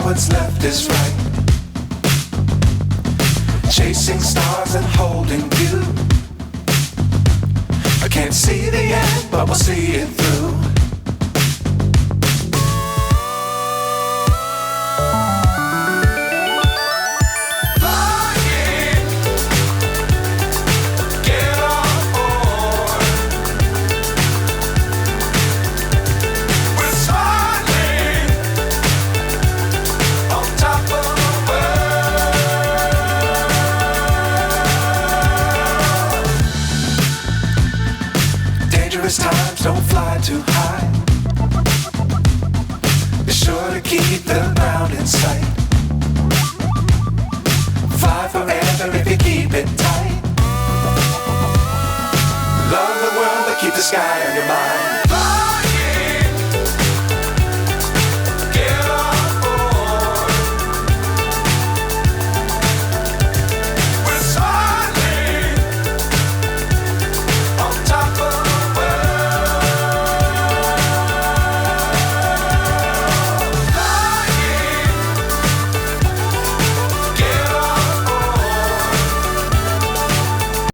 what's left is right. Chasing stars and holding you. I can't see the end, but we'll see it through. Times don't fly too high. Be sure to keep the ground in sight. Fly forever if you keep it tight. Love the world but keep the sky on your mind.